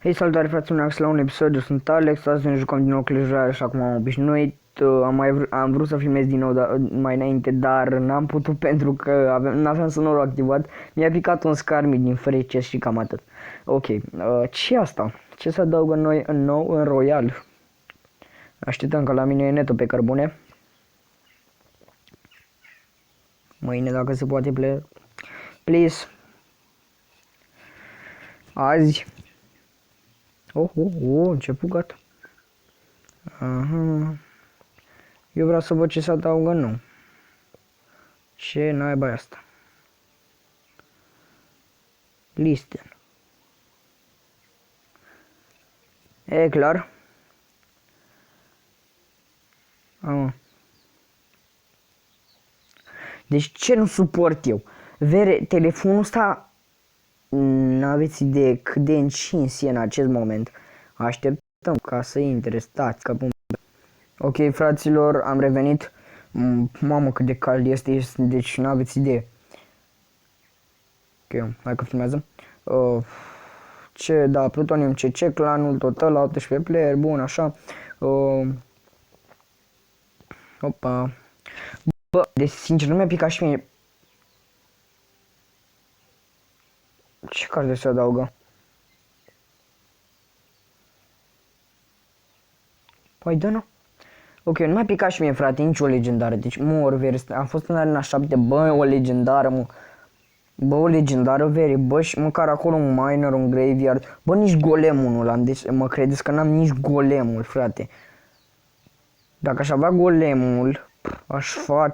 Hei, salutare fraților, Alex la un episod, eu sunt Alex, azi ne jucăm din nou Clash Royale așa cum am obișnuit. Am vrut să filmez din nou mai înainte, dar n-am putut pentru că n-aveam sonorul activat. Mi-a picat un Skarmy din fericire și cam atât. Ok, ce e asta? Ce să adaugă noi în nou în Royal? Așteptăm că la mine e netul pe cărbune. Mâine dacă se poate please. Azi. Ce pugat. Aha. Eu vreau să văd ce se adaugă nou. Ce naiba e asta? Listen. E clar? Deci ce nu suport eu? Vere, telefonul ăsta n-aveți idee cât de încins e în acest moment. Așteptăm ca să intre, stați ca pun. Ok, fraților, am revenit. Mamă, cât de cald este, deci n-aveți idee. Ok, hai că filmează. Da, Plutonium CC, clanul total, 18 player, bun, așa. Opa. Bă, deci sincer, nu mi-a picat și mie. Ce carte se adaugă? Păi dă-nu. Ok, nu mi-a picat și mie, frate, nici o legendară. Deci, veri, am fost în arena 7, bă, o legendară, mă. Bă, o legendară, veri, bă, și măcar acolo un miner, un graveyard. Bă, nici golemul nu l-am, deci mă credeți că n-am nici golemul, frate. Dacă aș avea golemul,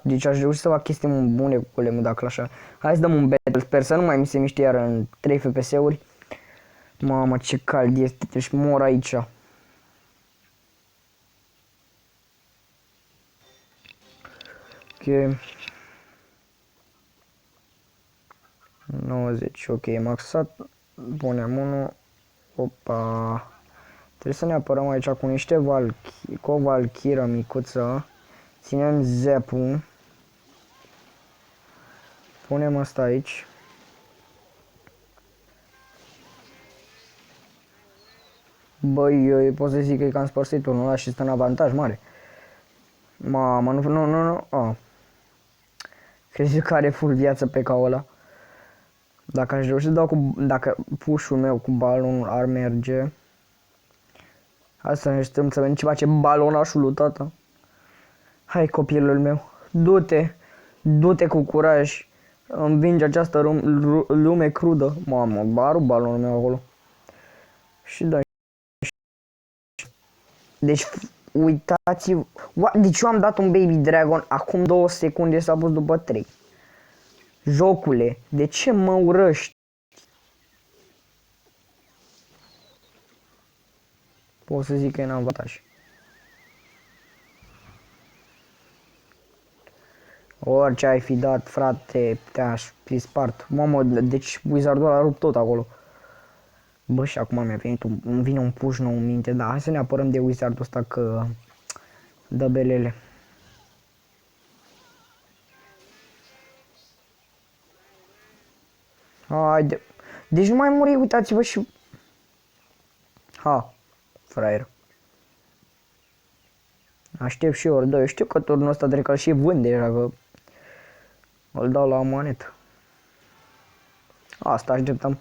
deci aș reuși să fac chestii bune cu golemul dacă așa. Hai să dăm un battle, sper să nu mai mi se miște iar în 3 FPS-uri. Mamă, ce cald este, deci mor aici. Ok. 90, ok, maxat. Punem 1. Opa. Trebuie să ne apărăm aici cu niște cu o valchiră micuță. Ținem zepul. Punem asta aici. Băi, eu pot să zic că am spărsit unul ăla și stă în avantaj mare. Mamă, nu. Crezi că are full viață pe ca ăla? Dacă aș reuși să dau dacă push-ul meu cu balonul ar merge. Hai să ne așteptăm să vedem ce face balonașul lui tata. Hai copilul meu, du-te cu curaj. Învinge această lume crudă. Mamă, baru balonul meu acolo. Și da. Deci, uitați-vă. Deci eu am dat un Baby Dragon, acum 2 secunde s-a pus după 3. Jocule, de ce mă urăști? Pot să zic că e în avantaj. Orice ai fi dat, frate, te-aș fi spart. Mamă, deci Wizardul a rupt tot acolo. Bă, și acum îmi vine un push nou în minte, dar hai să ne apărăm de Wizardul ăsta că dă belele. Haide. Deci nu mai muri, uitați-vă și... Ha, fraier. Aștept și ori, da, eu știu că turnul ăsta trebuie că și vând deja, că îl dau la monetă. Asta așteptăm.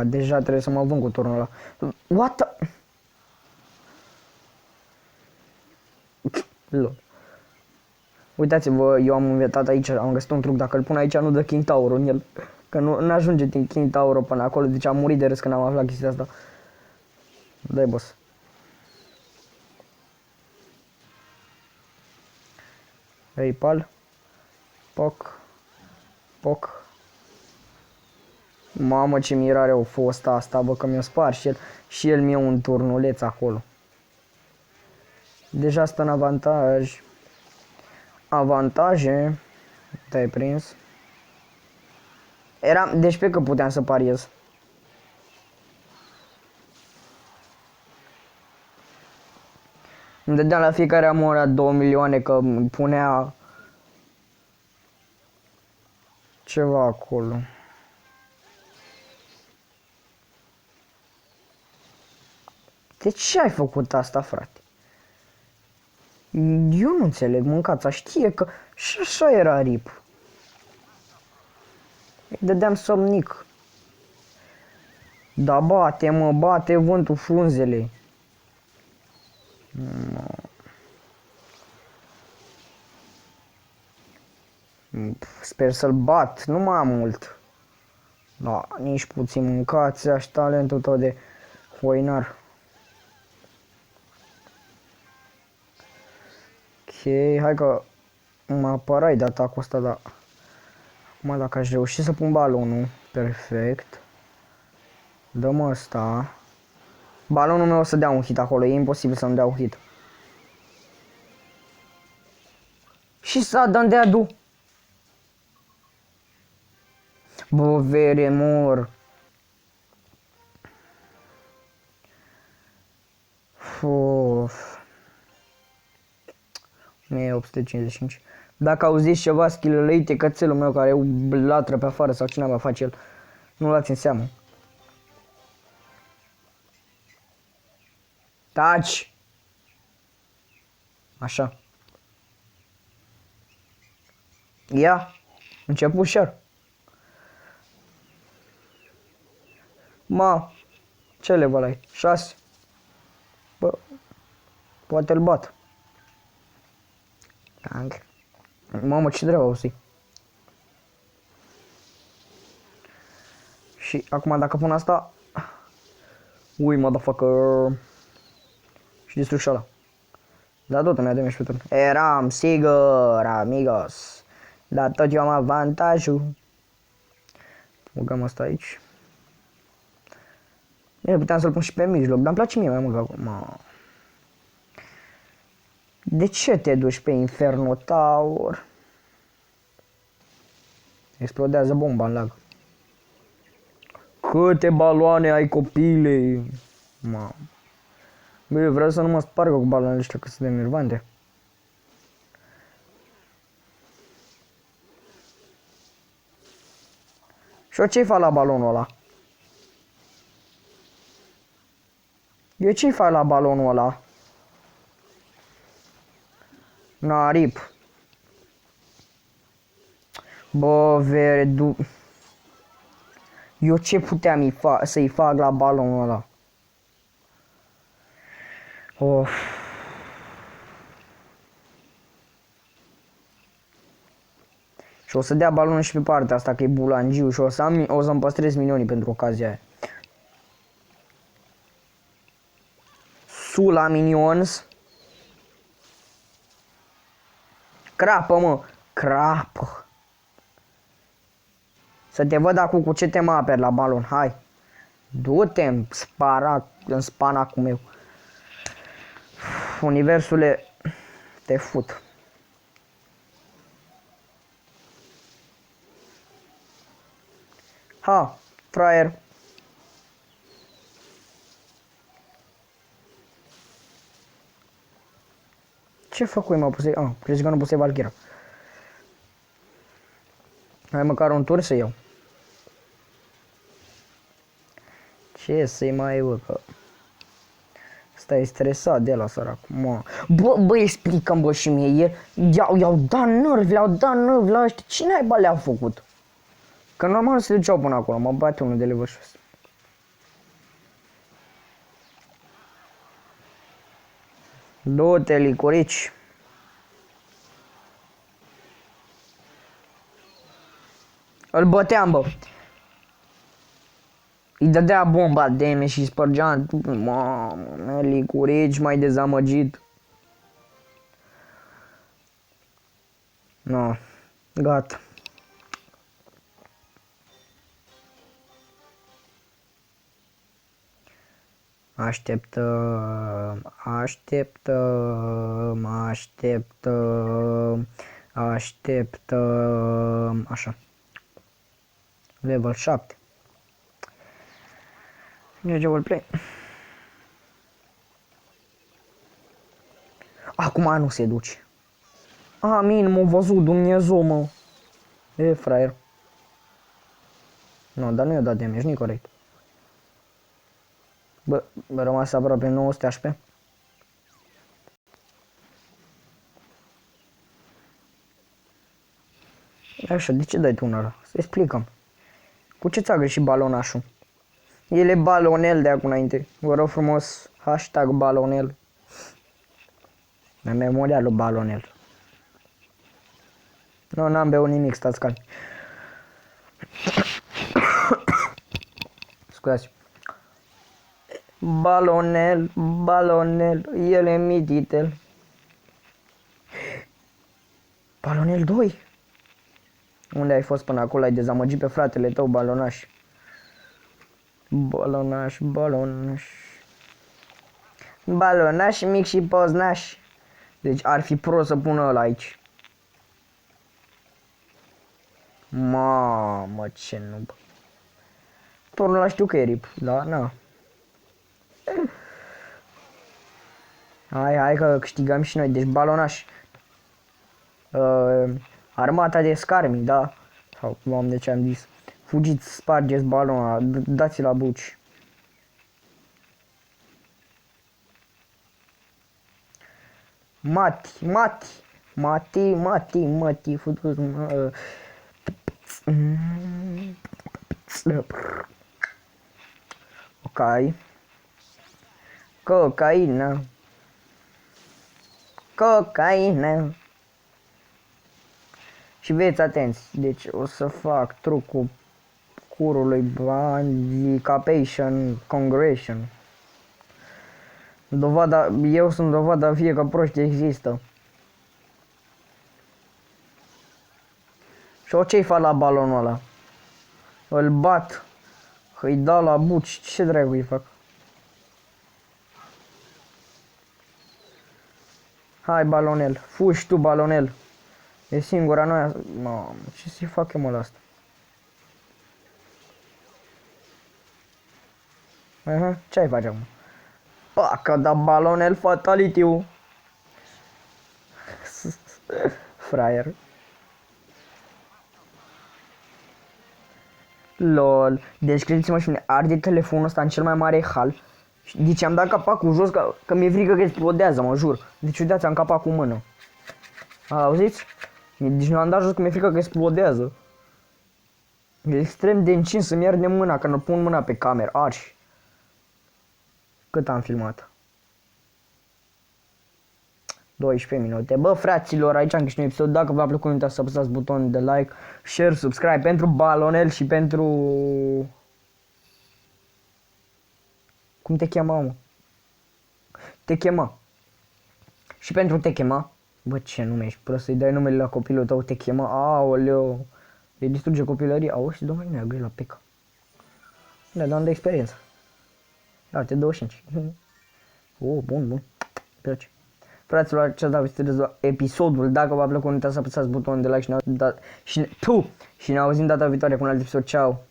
Deja trebuie să mă vând cu turnul ăla. What the... Lol. Uitați-vă, eu am inventat aici, am găsit un truc, dacă îl pun aici nu dă King Tower în el. Că nu ajunge din King Tower până acolo, deci am murit de râs când am aflat chestia asta. Dai, boss. Pal. Poc. Mamă, ce mirare au fost asta, bă, că mi-a spart și el mi-a un turnuleț acolo. Deja stă în avantaj. Avantaje. Te-ai prins. Deci pe că puteam să pariez. Îmi dădeam la fiecare amora 2 milioane că punea... ceva acolo. De ce ai făcut asta, frate? Eu nu înțeleg, mâncața știe că și așa era rip. Îi dădeam somnic. Da bate, mă, bate vântul frunzele. Sper să-l bat, nu mai am mult. Da, nici puțin mâncați, așa talentul tău de foinar. Ok, hai că mă apărai de atacul ăsta, dar acum dacă aș reuși să pun balonul, perfect. Dăm ăsta. Balonul meu o să dea un hit acolo, e imposibil să-mi dea un hit. Și s-a dat de adu. Bă, vere, mor. Uf. 1855. Dacă auziți ceva schilălăite, cățelul meu care latră pe afară sau cine va face el, nu luați în seamă. Taci! Așa. Ia! Început ușor. Ma! Ce level ai? 6? Bă, poate-l bat. Mamă, ce dreabă auzi. Și acum dacă pun asta... Ui, motherfucker. Și distrug și ăla. Dar tot îmi adem și pe turn. Eram sigur, amigos. Dar tot eu am avantajul. Băgăm asta aici. Bine, puteam să-l pun și pe mijloc, dar îmi place mie mai mult acum. De ce te duci pe Inferno Tower? Explodează bomba în lag. Câte baloane ai, copile? Mamă. Băi, vreau să nu mă spargă cu baloanele ăștia, că sunt de nervante. Și eu ce-i fac la balonul ăla? Eu ce-i fac la balonul ăla? Na, rip. Bă, vere, eu ce puteam să-i fac la balonul ăla? Of. Și o să dea balonul și pe partea asta, că e bulangiu și o să-mi păstrez minionii pentru ocazia aia. Sula minions. Crapă, mă! Crapă! Să te văd acum cu ce te mă aperi la balon, hai! Du-te în spanacul meu. Universule, te fut. Ha, fraier. Ce făcui, mă, puse? Ah, crezi că nu puse Valkyra. Hai măcar un tur să iau. Ce să-i mai bă, că... Stai stresat de la sărac. Bă, explicăm, bă, și mie. I-au dat nervi, le-au dat nervi la ăștia. Cine ai le-a făcut? Că normal se duceau până acolo. Mă bate unul de level 6. Du-te, licorici. Îl băteam, bă. Îi dădea bomba de mine și spărgea. Mamă, licorici, mai dezamăgit. No, gata. Așteptăm, așteptăm, așteptăm, așteptăm, așa. Level 7. Merge play. Acum nu se duce. Amin, m-a văzut Dumnezeu, mă. E, fraier. Nu, dar nu i-a dat damage, nu-i corect. Bă, rămas aproape 900 HP. Așa, de ce dai tu una? Să explicăm. Cu ce ți-a greșit balonașul? El e balonel de acum înainte. Vă rog frumos, hashtag balonel. Memoria lui balonel. Nu, n-am beut nimic, stați calmi. Scuzați. Balonel, balonel, el e mititel. Balonel 2? Unde ai fost până acolo? Ai dezamăgit pe fratele tău, balonaș. Balonaș, balonaș. Balonaș mic și poznaș. Deci ar fi prost să pună ăla aici. Mamă, ce noob. Tornul ăla știu că e rip, da? Na. Hai că câștigăm și noi. Deci balonaș. Armata de scarmi, da? Sau, doamne, ce am zis. Fugiți, spargeți balona, dați la buci. Mati, futus. Ok. Cocaină. Și veți atenți, deci o să fac trucul curului Bandicapation Congression. Dovada, eu sunt dovada vie că proști există. Și o ce-i fac la balonul ăla? Îl bat, îi dau la buci, ce dracu îi fac? Hai balonel, fugi tu balonel. E singura noi. Mamă, ce să-i fac eu mă la asta? Ce ai face acum? Paca da balonel fatality-ul. Fraier. LOL. Deci credeți-mă și mine, arde telefonul ăsta în cel mai mare hal. Deci am dat capacul jos că mi-e frică că explodează, mă jur. Deci uitați, am capacul în mână. Auziți? Deci nu am dat jos că mi-e frică că explodează. E extrem de încins să-mi arde mâna când pun mâna pe cameră. Arși. Cât am filmat? 12 minute. Bă, fraților, aici am câștigat un episod. Dacă v-a plăcut, nu uitați să apăsați butonul de like, share, subscribe pentru balonel și pentru... Cum te chema, mă? Te chema. Și pentru te chema. Bă, ce nume ești prost, să-i dai numele la copilul tău, te chema. Aoleu. Îi distruge copilăria. Auzi, domnule, nu e la peca. Da, dar am de experiență. Uite, 25. Bun. Place. Fraților, ce ați dat episodul. Dacă v-a plăcut, nu uitați să apăsați butonul de like și ne auzim data viitoare cu un alt episod. Ciao.